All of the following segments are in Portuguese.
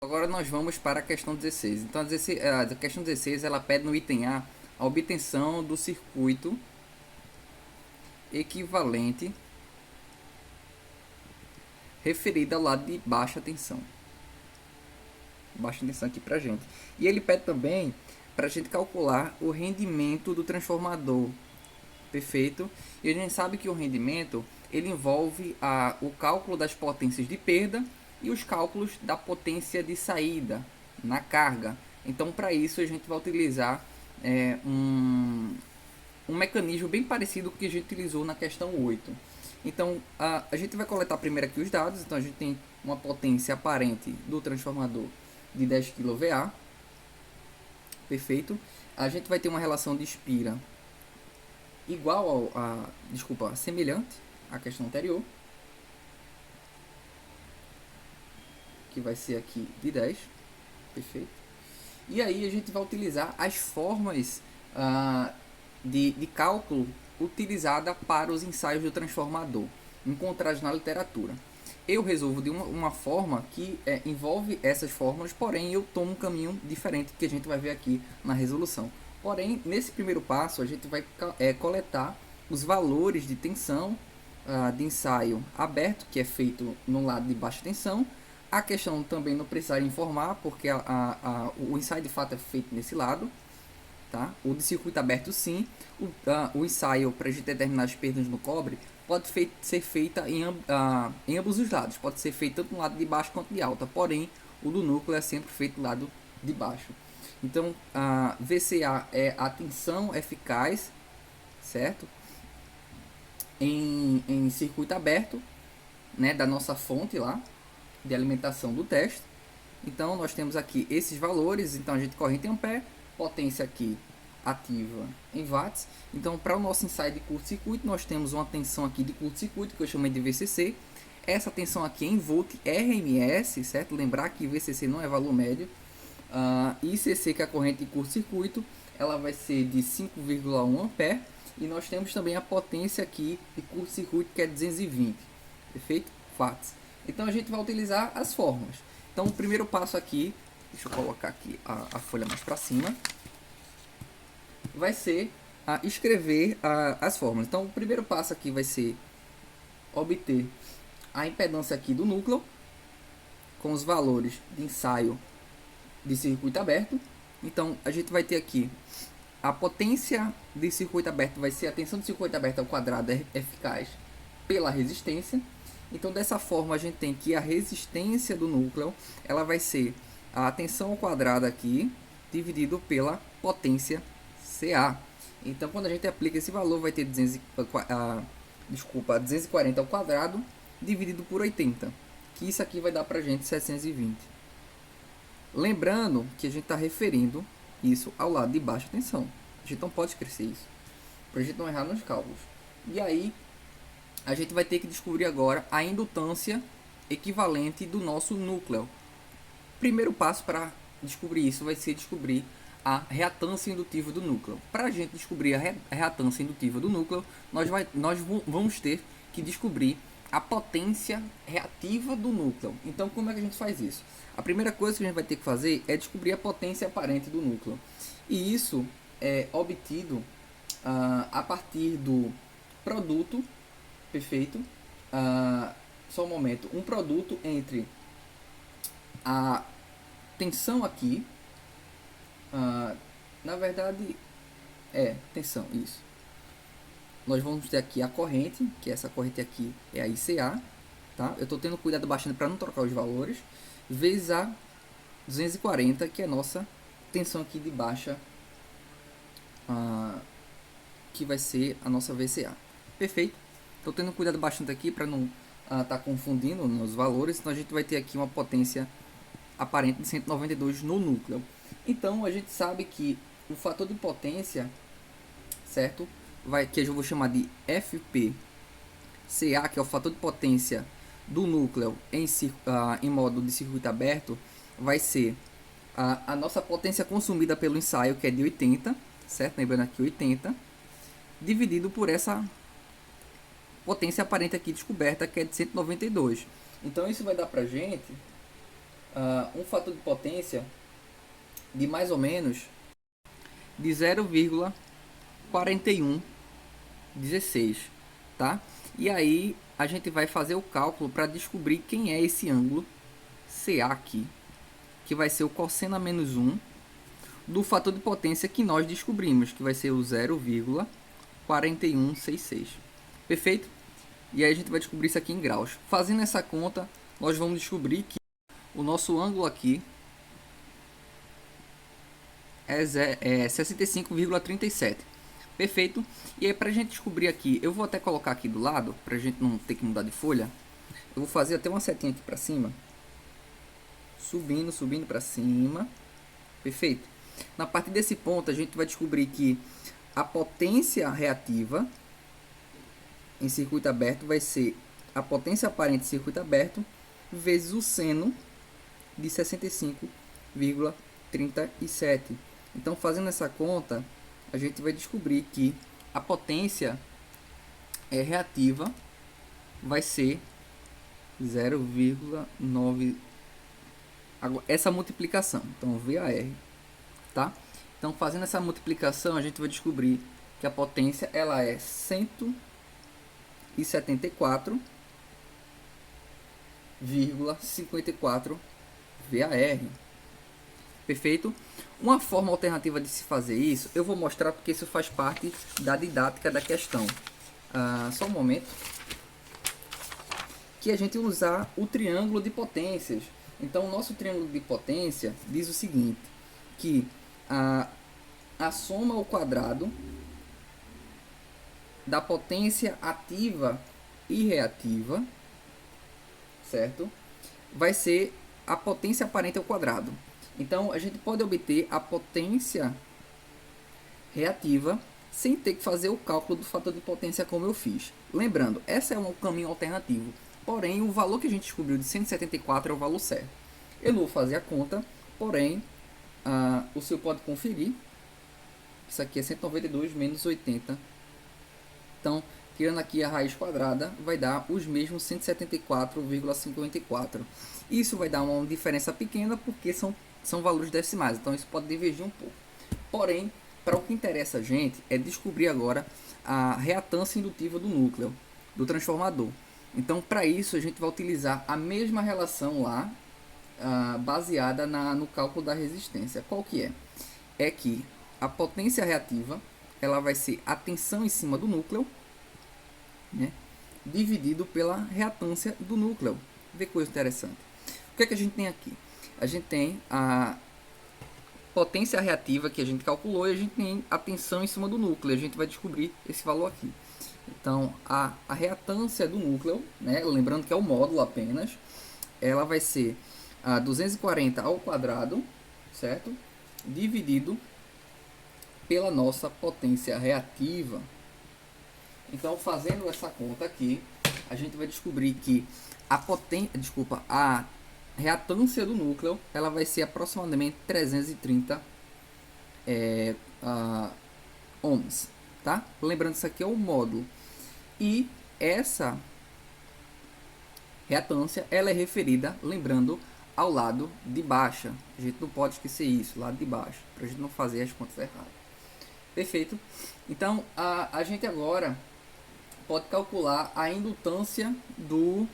Agora nós vamos para a questão 16. Então a questão 16 ela pede no item a obtenção do circuito equivalente referido ao lado de baixa tensão. Baixa tensão aqui para gente. E ele pede também para a gente calcular o rendimento do transformador. Perfeito? E a gente sabe que o rendimento ele envolve o cálculo das potências de perda e os cálculos da potência de saída na carga. Então, para isso, a gente vai utilizar um mecanismo bem parecido com o que a gente utilizou na questão 8. Então, a gente vai coletar primeiro aqui os dados. Então, a gente tem uma potência aparente do transformador de 10 kVA. Perfeito? A gente vai ter uma relação de Spira igual semelhante à questão anterior, que vai ser aqui de 10, perfeito? E aí a gente vai utilizar as formas de cálculo utilizada para os ensaios do transformador, encontrados na literatura. Eu resolvo de uma forma que envolve essas fórmulas, porém eu tomo um caminho diferente que a gente vai ver aqui na resolução. Porém, nesse primeiro passo, a gente vai coletar os valores de tensão de ensaio aberto, que é feito no lado de baixa tensão. A questão também não precisaria informar, porque o ensaio de fato é feito nesse lado. Tá? O de circuito aberto sim. O ensaio para a gente determinar as perdas no cobre pode ser feita em ambos os lados. Pode ser feito tanto no lado de baixo quanto de alta. Porém, o do núcleo é sempre feito do lado de baixo. Então, a VCA é a tensão eficaz, certo? Em circuito aberto, né, da nossa fonte lá, de alimentação do teste. Então, nós temos aqui esses valores. Então, a gente corrente em ampere, potência aqui ativa em watts. Então, para o nosso ensaio de curto-circuito, nós temos uma tensão aqui de curto-circuito, que eu chamei de VCC. Essa tensão aqui é em volt RMS, certo? Lembrar que VCC não é valor médio. ICC, que é a corrente de curto-circuito, ela vai ser de 5,1 ampere. E nós temos também a potência aqui de curto-circuito, que é 220, perfeito? Watts. Então a gente vai utilizar as fórmulas. Então o primeiro passo aqui, deixa eu colocar aqui a folha mais para cima, vai ser escrever as fórmulas. Então o primeiro passo aqui vai ser obter a impedância aqui do núcleo com os valores de ensaio de circuito aberto. Então a gente vai ter aqui a potência de circuito aberto, vai ser a tensão de circuito aberto ao quadrado eficaz pela resistência. Então dessa forma a gente tem que a resistência do núcleo ela vai ser a tensão ao quadrado aqui dividido pela potência CA. Então quando a gente aplica esse valor vai ter 240 ao quadrado dividido por 80, que isso aqui vai dar para a gente 720. Lembrando que a gente está referindo isso ao lado de baixa tensão. A gente não pode esquecer isso, para a gente não errar nos cálculos. E aí, a gente vai ter que descobrir agora a indutância equivalente do nosso núcleo. Primeiro passo para descobrir isso vai ser descobrir a reatância indutiva do núcleo. Para a gente descobrir a reatância indutiva do núcleo, nós vamos ter que descobrir a potência reativa do núcleo. Então, como é que a gente faz isso? A primeira coisa que a gente vai ter que fazer é descobrir a potência aparente do núcleo. E isso é obtido a partir do produto, perfeito? Só um momento. Um produto entre a tensão aqui, na verdade, tensão, isso. Nós vamos ter aqui a corrente, que essa corrente aqui é a ICA, tá? Eu estou tendo cuidado bastante para não trocar os valores, vezes a 240, que é a nossa tensão aqui de baixa, que vai ser a nossa VCA. Perfeito? Estou tendo cuidado bastante aqui para não estar confundindo nos valores, então a gente vai ter aqui uma potência aparente de 192 no núcleo. Então a gente sabe que o fator de potência, certo? Que eu vou chamar de FPCA, que é o fator de potência do núcleo em modo de circuito aberto, vai ser a nossa potência consumida pelo ensaio, que é de 80, certo? Lembrando aqui 80, dividido por essa potência aparente aqui descoberta, que é de 192. Então isso vai dar pra gente um fator de potência de mais ou menos de 0,4116, tá? E aí a gente vai fazer o cálculo para descobrir quem é esse ângulo CA aqui, que vai ser o cosseno a menos 1 do fator de potência que nós descobrimos, que vai ser o 0,4166. Perfeito? E aí a gente vai descobrir isso aqui em graus. Fazendo essa conta, nós vamos descobrir que o nosso ângulo aqui é 65,37. Perfeito? E aí, para a gente descobrir aqui, eu vou até colocar aqui do lado, para a gente não ter que mudar de folha. Eu vou fazer até uma setinha aqui para cima. Subindo, subindo para cima. Perfeito? Na partir desse ponto, a gente vai descobrir que a potência reativa em circuito aberto vai ser a potência aparente em circuito aberto vezes o seno de 65,37. Então, fazendo essa conta, a gente vai descobrir que a potência reativa vai ser 0,9. Essa multiplicação, então VAR, tá? Então, fazendo essa multiplicação, a gente vai descobrir que a potência ela é 174,54 VAR. Perfeito? Uma forma alternativa de se fazer isso, eu vou mostrar porque isso faz parte da didática da questão. Só um momento. Que a gente usar o triângulo de potências. Então, o nosso triângulo de potência diz o seguinte, que a soma ao quadrado da potência ativa e reativa, certo? Vai ser a potência aparente ao quadrado. Então, a gente pode obter a potência reativa sem ter que fazer o cálculo do fator de potência como eu fiz. Lembrando, esse é um caminho alternativo. Porém, o valor que a gente descobriu de 174 é o valor certo. Eu não vou fazer a conta, porém, o senhor pode conferir. Isso aqui é 192 menos 80. Então, tirando aqui a raiz quadrada, vai dar os mesmos 174,54. Isso vai dar uma diferença pequena porque são valores decimais, então isso pode divergir um pouco. Porém, para o que interessa a gente é descobrir agora a reatância indutiva do núcleo, do transformador. Então, para isso, a gente vai utilizar a mesma relação lá, baseada no cálculo da resistência. Qual que é? É que a potência reativa ela vai ser a tensão em cima do núcleo, né, dividido pela reatância do núcleo. Vê que coisa interessante. O que é que a gente tem aqui? A gente tem a potência reativa que a gente calculou e a gente tem a tensão em cima do núcleo. A gente vai descobrir esse valor aqui. Então, a reatância do núcleo, né, lembrando que é o módulo apenas, ela vai ser 240 ao quadrado, certo? Dividido pela nossa potência reativa. Então, fazendo essa conta aqui, a gente vai descobrir que a reatância do núcleo ela vai ser aproximadamente 330 ohms, tá? Lembrando, isso aqui é o módulo. E essa reatância ela é referida, lembrando, ao lado de baixa. A gente não pode esquecer isso, lado de baixo, para a gente não fazer as contas erradas. Perfeito? Então, a gente agora pode calcular a indutância do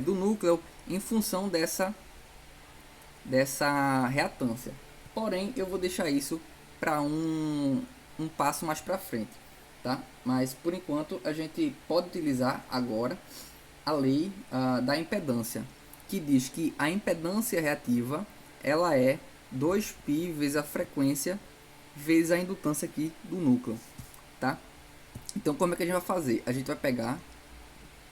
núcleo em função dessa reatância. Porém, eu vou deixar isso para um passo mais para frente, tá? Mas, por enquanto, a gente pode utilizar agora a lei da impedância, que diz que a impedância reativa ela é 2π vezes a frequência vezes a indutância aqui do núcleo, tá? Então, como é que a gente vai fazer? A gente vai pegar,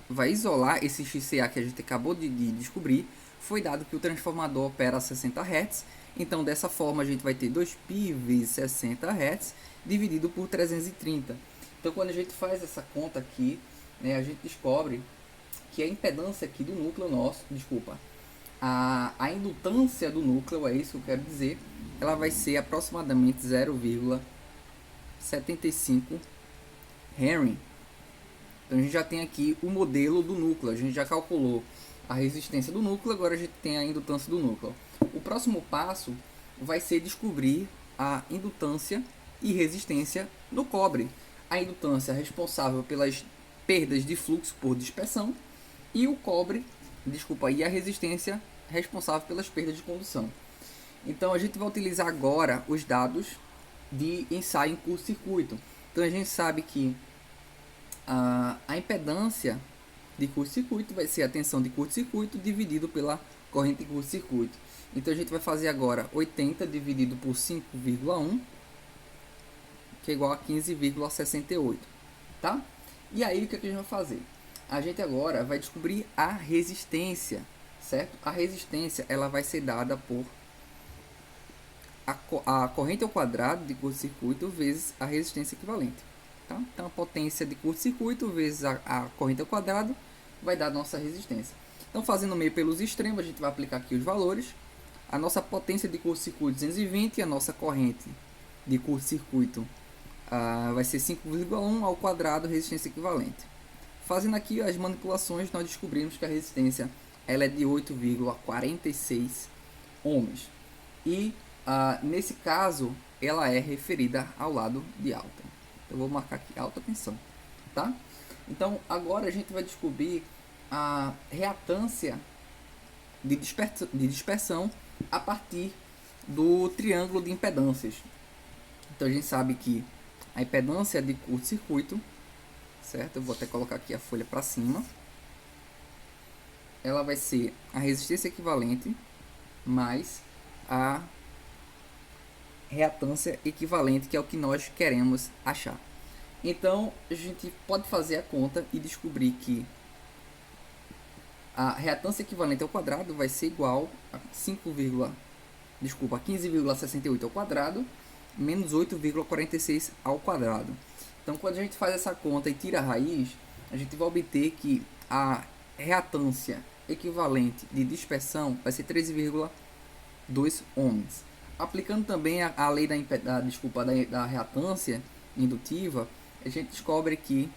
vai isolar esse XCA que a gente acabou de descobrir. Foi dado que o transformador opera a 60 Hz. Então, dessa forma, a gente vai ter 2π vezes 60 Hz dividido por 330. Então, quando a gente faz essa conta aqui, né, a gente descobre que a impedância aqui do núcleo nosso, a indutância do núcleo, é isso que eu quero dizer, ela vai ser aproximadamente 0,75 Henry. Então a gente já tem aqui o modelo do núcleo, a gente já calculou a resistência do núcleo, agora a gente tem a indutância do núcleo. O próximo passo vai ser descobrir a indutância e resistência do cobre. A indutância é responsável pelas perdas de fluxo por dispersão e o cobre, e a resistência responsável pelas perdas de condução. Então a gente vai utilizar agora os dados de ensaio em curto-circuito. Então a gente sabe que a impedância de curto-circuito vai ser a tensão de curto-circuito dividido pela corrente de curto-circuito. Então a gente vai fazer agora 80 dividido por 5,1, que é igual a 15,68, tá? E aí o que a gente vai fazer? A gente agora vai descobrir a resistência, certo? A resistência ela vai ser dada por a corrente ao quadrado de curto-circuito vezes a resistência equivalente. Tá? Então a potência de curto-circuito vezes a corrente ao quadrado vai dar a nossa resistência. Então fazendo meio pelos extremos, a gente vai aplicar aqui os valores. A nossa potência de curto-circuito 220 e a nossa corrente de curto-circuito vai ser 5,1 ao quadrado resistência equivalente. Fazendo aqui as manipulações, nós descobrimos que a resistência ela é de 8,46 ohms. E nesse caso, ela é referida ao lado de alta. Eu vou marcar aqui alta tensão, tá? Então, agora a gente vai descobrir a reatância de dispersão a partir do triângulo de impedâncias. Então, a gente sabe que a impedância de curto-circuito, certo? Eu vou até colocar aqui a folha para cima. Ela vai ser a resistência equivalente mais a reatância equivalente, que é o que nós queremos achar. Então, a gente pode fazer a conta e descobrir que a reatância equivalente ao quadrado vai ser igual a 15,68 ao quadrado menos 8,46 ao quadrado. Então, quando a gente faz essa conta e tira a raiz, a gente vai obter que a reatância equivalente de dispersão vai ser 13,2 ohms. Aplicando também a lei da reatância indutiva, a gente descobre que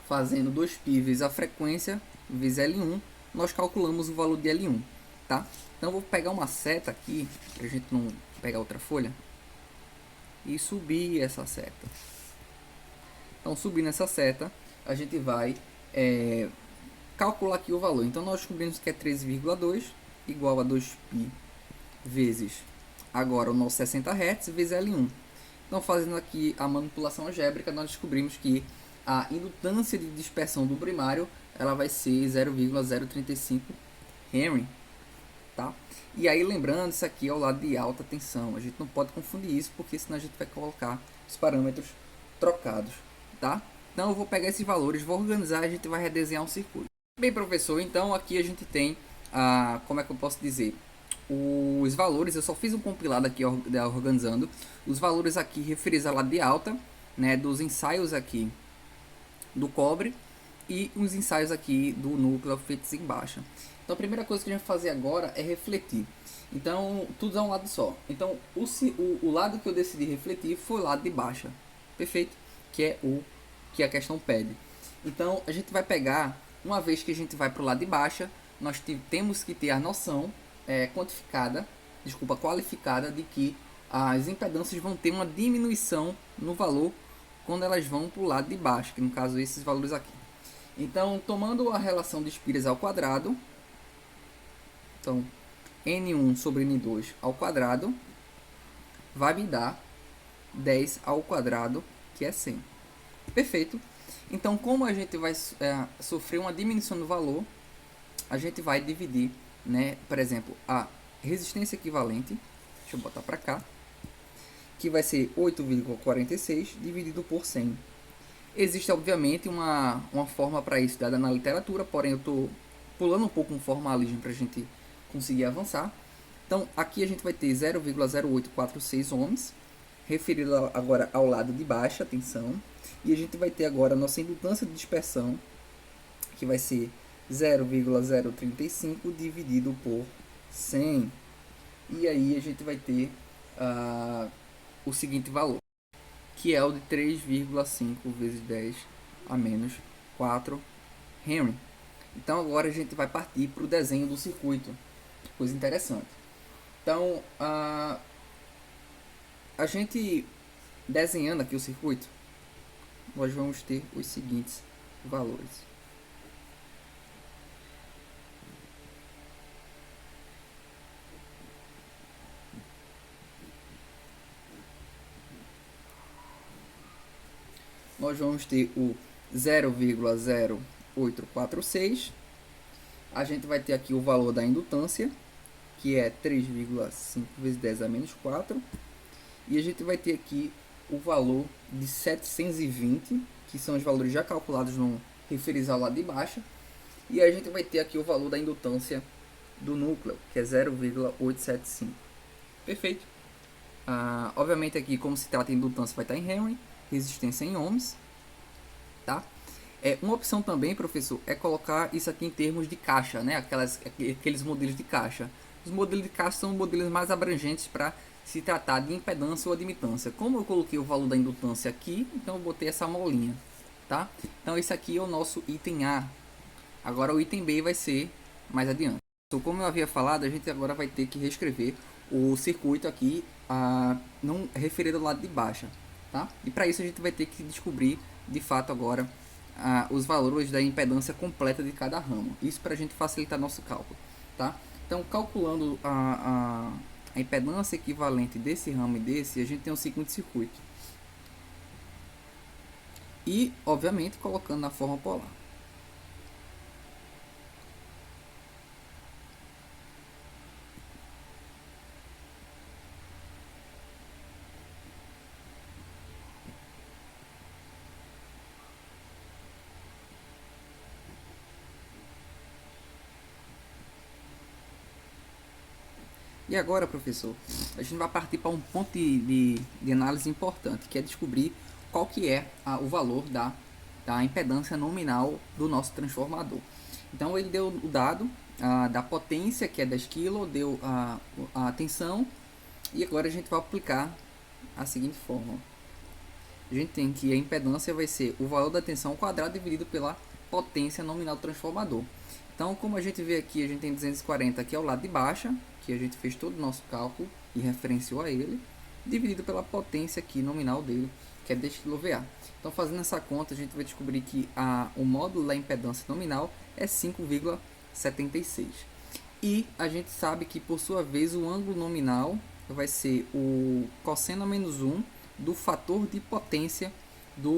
fazendo 2π vezes a frequência vezes L1, nós calculamos o valor de L1, tá? Então eu vou pegar uma seta aqui, para a gente não pegar outra folha, e subir essa seta. Então subindo essa seta, a gente vai calcular aqui o valor. Então nós descobrimos que é 13,2 igual a 2π vezes agora o nosso 60 Hz vezes L1. Então, fazendo aqui a manipulação algébrica, nós descobrimos que a indutância de dispersão do primário ela vai ser 0,035 Henry, tá? E aí, lembrando, isso aqui é o lado de alta tensão. A gente não pode confundir isso, porque senão a gente vai colocar os parâmetros trocados, tá? Então, eu vou pegar esses valores, vou organizar e a gente vai redesenhar um circuito. Bem, professor, então aqui a gente tem, como é que eu posso dizer? Os valores, eu só fiz um compilado aqui organizando os valores aqui referidos a lado de alta, né, dos ensaios aqui do cobre e os ensaios aqui do núcleo feitos em baixa. Então a primeira coisa que a gente vai fazer agora é refletir. Então tudo é um lado só. Então o lado que eu decidi refletir foi o lado de baixa, perfeito? Que é o que a questão pede. Então a gente vai pegar, uma vez que a gente vai para o lado de baixa, nós temos que ter a noção qualificada de que as impedâncias vão ter uma diminuição no valor quando elas vão para o lado de baixo, que no caso esses valores aqui. Então, tomando a relação de espiras ao quadrado, então N1 sobre N2 ao quadrado vai me dar 10 ao quadrado, que é 100. Perfeito. Então, como a gente vai sofrer uma diminuição no valor, a gente vai dividir, né, por exemplo, a resistência equivalente, deixa eu botar para cá, que vai ser 8,46 dividido por 100. Existe, obviamente, uma forma para isso dada na literatura, porém eu estou pulando um pouco um formalismo para a gente conseguir avançar. Então, aqui a gente vai ter 0,0846 ohms, referido agora ao lado de baixa tensão, e a gente vai ter agora a nossa indutância de dispersão, que vai ser 0,035 dividido por 100. E aí a gente vai ter o seguinte valor, que é o de 3,5 vezes 10 a menos 4 Henry. Então agora a gente vai partir para o desenho do circuito, coisa interessante. Então a gente desenhando aqui o circuito, nós vamos ter os seguintes valores. Nós vamos ter o 0,0846. A gente vai ter aqui o valor da indutância, que é 3,5 vezes 10 a menos 4. E a gente vai ter aqui o valor de 720, que são os valores já calculados no referencial lá de baixo. E a gente vai ter aqui o valor da indutância do núcleo, que é 0,875. Perfeito. Obviamente aqui, como se trata de indutância, vai estar em Henry, resistência em ohms. Tá? Uma opção também, professor, é colocar isso aqui em termos de caixa, né? Aqueles modelos de caixa. Os modelos de caixa são modelos mais abrangentes para se tratar de impedância ou admitância. Como eu coloquei o valor da indutância aqui, então eu botei essa molinha, tá? Então esse aqui é o nosso item A. Agora o item B vai ser mais adiante. Então, como eu havia falado, a gente agora vai ter que reescrever o circuito aqui não referido ao lado de baixo, tá? E para isso a gente vai ter que descobrir de fato agora os valores da impedância completa de cada ramo. Isso para a gente facilitar nosso cálculo, tá? Então, calculando a impedância equivalente desse ramo e desse, a gente tem o seguinte circuito. E, obviamente, colocando na forma polar. E agora, professor, a gente vai partir para um ponto de análise importante, que é descobrir qual que é o valor da impedância nominal do nosso transformador. Então, ele deu o dado da potência, que é 10 kg, deu a tensão, e agora a gente vai aplicar a seguinte fórmula. A gente tem que a impedância vai ser o valor da tensão ao quadrado dividido pela potência nominal do transformador. Então, como a gente vê aqui, a gente tem 240 aqui ao lado de baixo, que a gente fez todo o nosso cálculo e referenciou a ele, dividido pela potência aqui nominal dele, que é 10 kVA. Então, fazendo essa conta, a gente vai descobrir que o módulo da impedância nominal é 5,76. E a gente sabe que, por sua vez, o ângulo nominal vai ser o cosseno a menos 1 do fator de potência da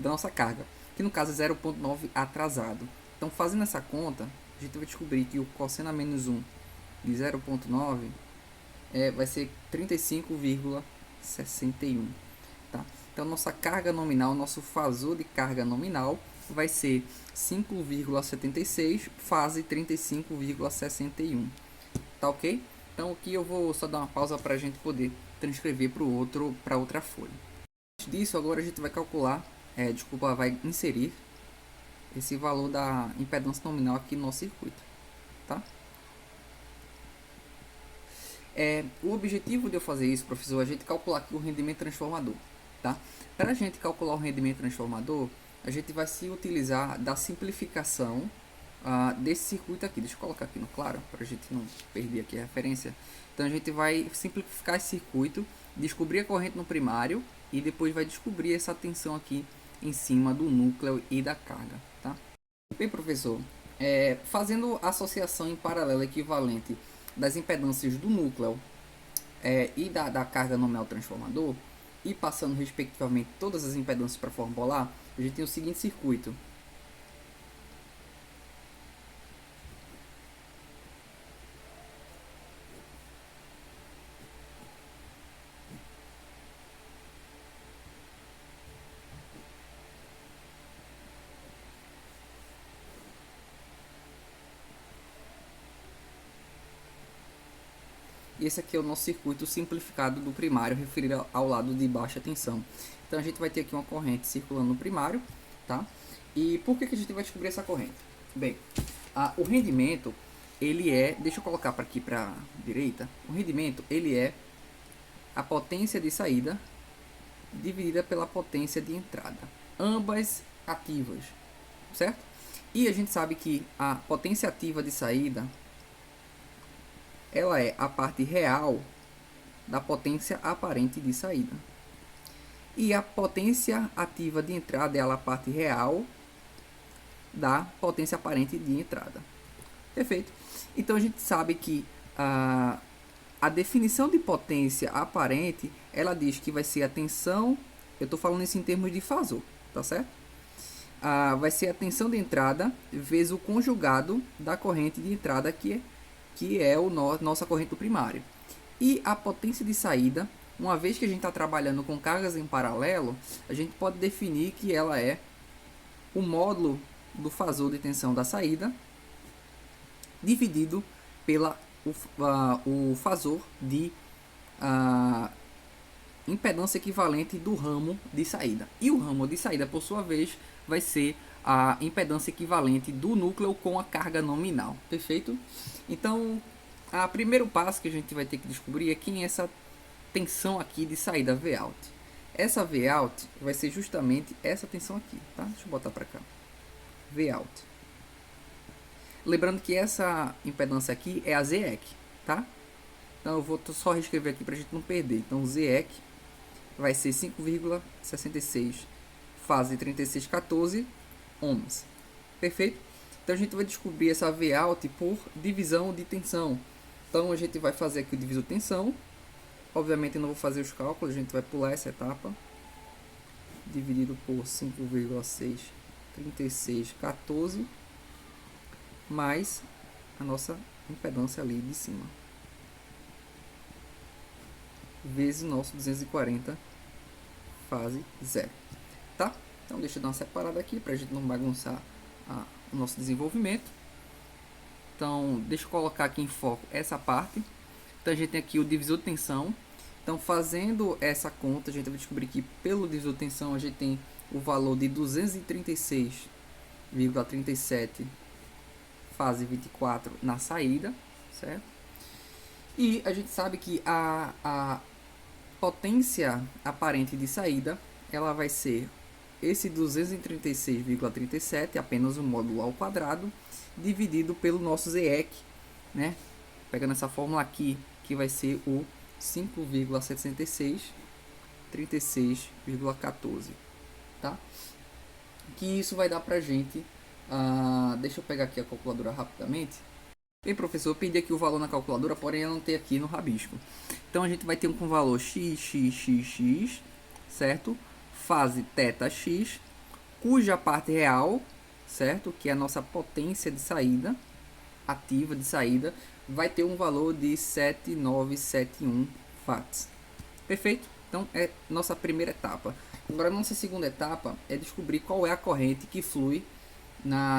nossa carga, que no caso é 0,9 atrasado. Então, fazendo essa conta, a gente vai descobrir que o cosseno a menos 1 de 0,9 vai ser 35,61. Tá? Então, nossa carga nominal, nosso fasor de carga nominal vai ser 5,76, fase 35,61. Tá ok? Então, aqui eu vou só dar uma pausa para a gente poder transcrever para outra folha. Antes disso, agora a gente vai calcular, vai inserir esse valor da impedância nominal aqui no nosso circuito, tá? O objetivo de eu fazer isso, professor, é a gente calcular aqui o rendimento transformador, tá? Para a gente calcular o rendimento transformador, a gente vai se utilizar da simplificação desse circuito aqui. Deixa eu colocar aqui no claro, para a gente não perder aqui a referência. Então, a gente vai simplificar esse circuito, descobrir a corrente no primário e depois vai descobrir essa tensão aqui em cima do núcleo e da carga, tá? Bem, professor, fazendo associação em paralelo equivalente das impedâncias do núcleo e da carga nominal transformador, e passando respectivamente todas as impedâncias para a forma polar, a gente tem o seguinte circuito. E esse aqui é o nosso circuito simplificado do primário, referido ao lado de baixa tensão. Então a gente vai ter aqui uma corrente circulando no primário, tá? E por que a gente vai descobrir essa corrente? Bem, o rendimento, ele deixa eu colocar para aqui para a direita, o rendimento, ele é a potência de saída dividida pela potência de entrada, ambas ativas, certo? E a gente sabe que a potência ativa de saída, ela é a parte real da potência aparente de saída. E a potência ativa de entrada é a parte real da potência aparente de entrada. Perfeito? Então a gente sabe que a definição de potência aparente, ela diz que vai ser a tensão, eu estou falando isso em termos de fasor, tá certo? Vai ser a tensão de entrada vezes o conjugado da corrente de entrada, que é nossa corrente do primário. E a potência de saída, uma vez que a gente está trabalhando com cargas em paralelo, a gente pode definir que ela é o módulo do fasor de tensão da saída dividido pela o fasor de impedância equivalente do ramo de saída. E o ramo de saída, por sua vez, vai ser a impedância equivalente do núcleo com a carga nominal. Perfeito? Então, o primeiro passo que a gente vai ter que descobrir é quem é essa tensão aqui de saída Vout. Essa Vout vai ser justamente essa tensão aqui, tá? Deixa eu botar para cá. Vout. Lembrando que essa impedância aqui é a ZEC, tá? Então eu vou só reescrever aqui para a gente não perder. Então ZEC vai ser 5,66 fase 3614 ohms. Perfeito? Então a gente vai descobrir essa Vout por divisão de tensão. Então a gente vai fazer aqui o divisor de tensão. Obviamente eu não vou fazer os cálculos, a gente vai pular essa etapa. Dividido por 5,6 3614 mais a nossa impedância ali de cima, vezes nosso 240 fase 0, tá? Então deixa eu dar uma separada aqui para a gente não bagunçar o nosso desenvolvimento. Então deixa eu colocar aqui em foco essa parte. Então a gente tem aqui o divisor de tensão. Então fazendo essa conta, a gente vai descobrir que pelo divisor de tensão a gente tem o valor de 236,37 fase 24 na saída, certo? E a gente sabe que a potência aparente de saída, ela vai ser esse 236,37, apenas um módulo ao quadrado, dividido pelo nosso ZEC, né? Pegando essa fórmula aqui, que vai ser o 5,766, 36,14, tá? Que isso vai dar pra gente, deixa eu pegar aqui a calculadora rapidamente. Bem, professor, eu perdi aqui o valor na calculadora, porém eu não tenho aqui no rabisco. Então a gente vai ter com valor x, certo? Fase θx, cuja parte real, certo? Que é a nossa potência de saída, ativa de saída, vai ter um valor de 7971 watts. Perfeito? Então é nossa primeira etapa. Agora nossa segunda etapa é descobrir qual é a corrente que flui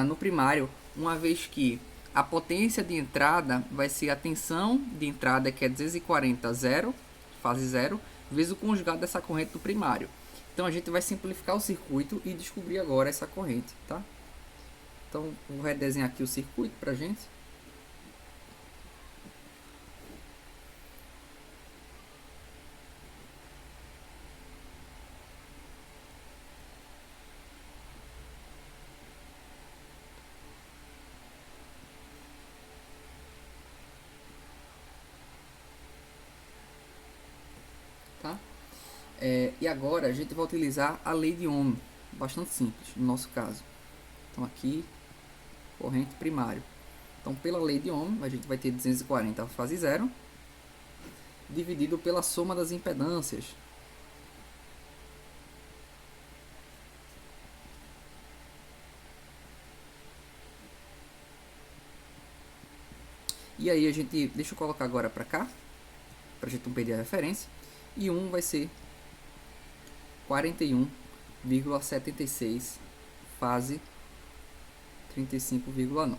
no primário, uma vez que a potência de entrada vai ser a tensão de entrada, que é 240 0, fase 0, vezes o conjugado dessa corrente do primário. Então a gente vai simplificar o circuito e descobrir agora essa corrente, tá? Então vou redesenhar aqui o circuito pra gente. Tá? E agora a gente vai utilizar a lei de Ohm, bastante simples no nosso caso. Então aqui, corrente primário. Então pela lei de Ohm, a gente vai ter 240 fase 0, dividido pela soma das impedâncias. E aí a gente, deixa eu colocar agora para cá, para a gente não perder a referência. E 1 vai ser 41,76 fase 35,9,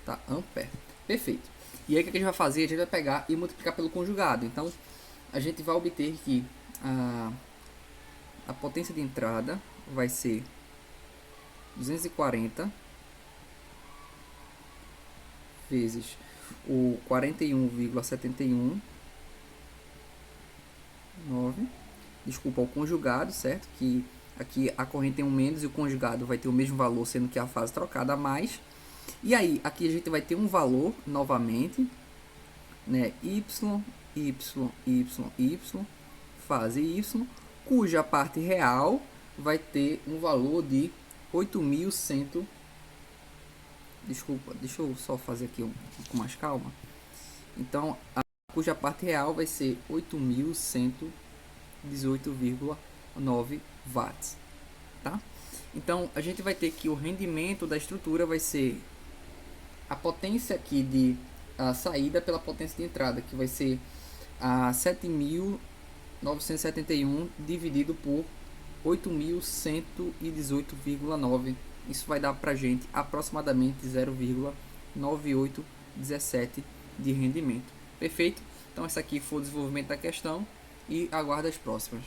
tá? Ampere. Perfeito. E aí o que a gente vai fazer? A gente vai pegar e multiplicar pelo conjugado. Então a gente vai obter que a potência de entrada vai ser 240 vezes o 41,71 9, desculpa, o conjugado, certo? Que Aqui a corrente tem um menos e o conjugado vai ter o mesmo valor, sendo que a fase trocada a mais. E aí, aqui a gente vai ter um valor novamente, né? Y, fase Y, cuja parte real vai ter um valor de 8.100. Desculpa, deixa eu só fazer aqui com mais calma. Então, cuja parte real vai ser 8.118,9 watts, tá? Então, a gente vai ter que o rendimento da estrutura vai ser a potência aqui de saída pela potência de entrada, que vai ser a 7.971 dividido por 8.118,9. Isso vai dar para a gente aproximadamente 0,9817 de rendimento. Perfeito? Então esse aqui foi o desenvolvimento da questão e aguardo as próximas.